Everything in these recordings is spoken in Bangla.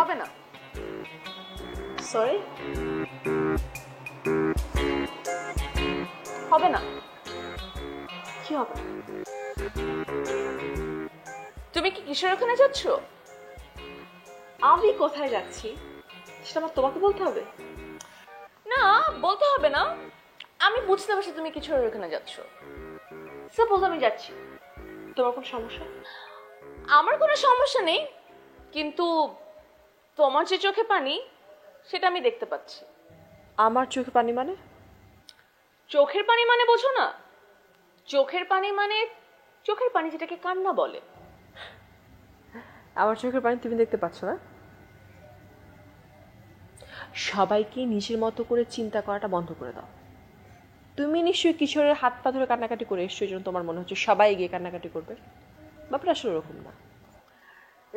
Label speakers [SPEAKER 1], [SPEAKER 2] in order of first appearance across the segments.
[SPEAKER 1] হবে না।
[SPEAKER 2] সরি,
[SPEAKER 1] হবে না।
[SPEAKER 2] কি হবে?
[SPEAKER 1] তুমি কি কিশোর ওখানে যাচ্ছ?
[SPEAKER 2] আমি কোথায় যাচ্ছি সেটা আমার তোমাকে বলতে হবে?
[SPEAKER 1] না, বলতে হবে না, আমি বুঝতে পারছি তুমি কিশোর ওখানে যাচ্ছ।
[SPEAKER 2] সাপোজ আমি যাচ্ছি, তোমার কোনো সমস্যা?
[SPEAKER 1] আমার কোনো সমস্যা নেই, কিন্তু তোমার যে চোখে পানি সেটা আমি দেখতে পাচ্ছি।
[SPEAKER 2] আমার চোখে পানি মানে?
[SPEAKER 1] চোখের পানি মানে বোঝো না? চোখের পানি মানে চোখের পানি যেটাকে কান্না বলে।
[SPEAKER 2] আমার চোখের পানি তুমি দেখতে পাচ্ছ না? সবাইকে নিজের মতো করে চিন্তা করাটা বন্ধ করে দাও। তুমি নিশ্চয়ই কিশোরের হাত পা ধরে কান্নাকাটি করে এসছো, এই জন্য তোমার মনে হচ্ছে সবাই গিয়ে কান্নাকাটি করবে। ব্যাপারটা আসলে ওরকম না।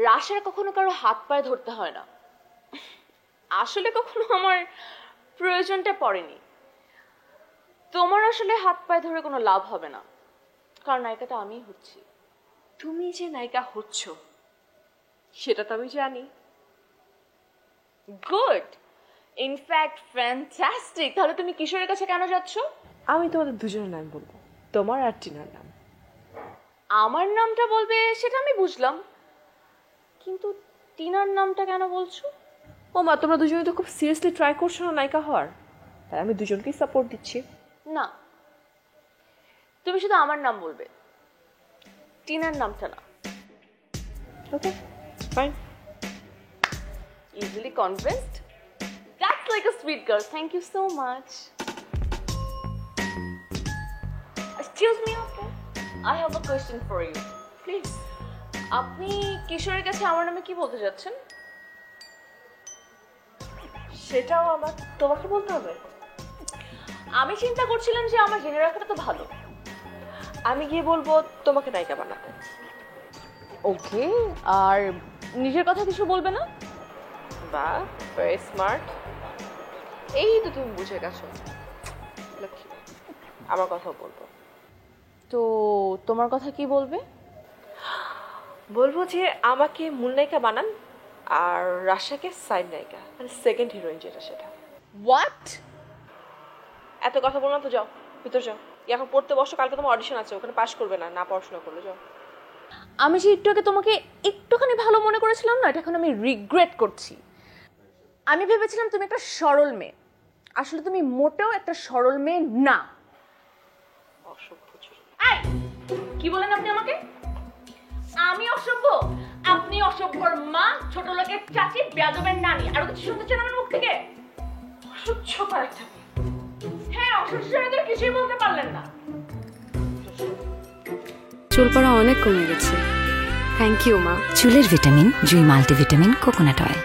[SPEAKER 1] রাশের কখনো কারো হাত পায়ে ধরতে হয় না, আসলে কখনো আমার প্রয়োজনটা পড়েনি। তোমার আসলে হাত পায়ে ধরে কোনো লাভ হবে না, কারণ নায়িকাটা আমিই হচ্ছি।
[SPEAKER 2] তুমি যে নায়িকা হচ্ছ সেটা তো আমি জানি।
[SPEAKER 1] Good, in fact fantastic. তাহলে তুমি কিশোরের কাছে কেন যাচ্ছ?
[SPEAKER 2] আমি তোমাদের দুজনের নাম বলবো, তোমার আর টিনার নাম।
[SPEAKER 1] আমার নামটা বলবে সেটা আমি বুঝলাম, কিন্তু টিনার নামটা কেন বলছো?
[SPEAKER 2] ও মা, তোমরা দুজনে তো খুব সিরিয়াসলি ট্রাই করছো না নায়িকা হওয়ার, তাই আমি দুজনকেই সাপোর্ট দিচ্ছি।
[SPEAKER 1] না, তুমি শুধু আমার নাম বলবে, টিনার নামটা না।
[SPEAKER 2] ওকে, fine.
[SPEAKER 1] Easily convinced? That's like a sweet girl. Thank you so much. Excuse me, okay? I have a question for you. Please. আপনি কিশোরের কাছে আমার নামে কি বলতে যাচ্ছেন?
[SPEAKER 2] সেটাও আমার তোমাকে বলতে হবে?
[SPEAKER 1] আমি চিন্তা করছিলাম যে আমার জেনে রাখাটা তো ভালো।
[SPEAKER 2] আমি গিয়ে বলবো তোমাকে নায়িকা বানাতে।
[SPEAKER 1] ওকে, আর নিজের কথা কিছু বলবে না?
[SPEAKER 2] বা, ভেরি স্মার্ট। এই তো তুমি বুঝে গেছো। লক্ষ্মী, আমার কথা বলবো।
[SPEAKER 1] তো তোমার কথা কি বলবে?
[SPEAKER 2] বলবো যে আমাকে মূল নায়িকা বানান, আর রাশাকে সাইড নায়িকা, মানে সেকেন্ড হিরোইন যেটা সেটা।
[SPEAKER 1] হোয়াট?
[SPEAKER 2] এত কথা বলো না তো, যাও ভিতর যাও। এখন পড়তে বসো, কালকে তোমার অডিশন আছে, ওখানে পাশ করবে না, না পড়াশোনা করলে। যাও।
[SPEAKER 1] আমি যে একটু আগে তোমাকে একটুখানি ভালো মনে করেছিলাম না, এটা এখন আমি রিগ্রেট করছি। আমি ভেবেছিলাম তুমি একটা সরল মেয়ে, আসলে তুমি মোটেও একটা সরল মেয়ে না।
[SPEAKER 2] অসভ্য ছোট।
[SPEAKER 1] এই, কি বলেন আপনি আমাকে? আমি অসভ্য? আপনি অসভ্যর মা, ছোট লোকের চাচি, বেয়াদবের নানি, আর কিছু শুনতে চান আমার মুখ থেকে?
[SPEAKER 2] অসহ্য একটা।
[SPEAKER 1] হ্যাঁ, অসহ্য তো কিছুই বলতে পারলেন না।
[SPEAKER 3] চুল পড়া অনেক কমে গেছে। থ্যাংক ইউ মা।
[SPEAKER 4] চুলের ভিটামিন জুই মাল্টিভিটামিন কোকোনাট অয়েল।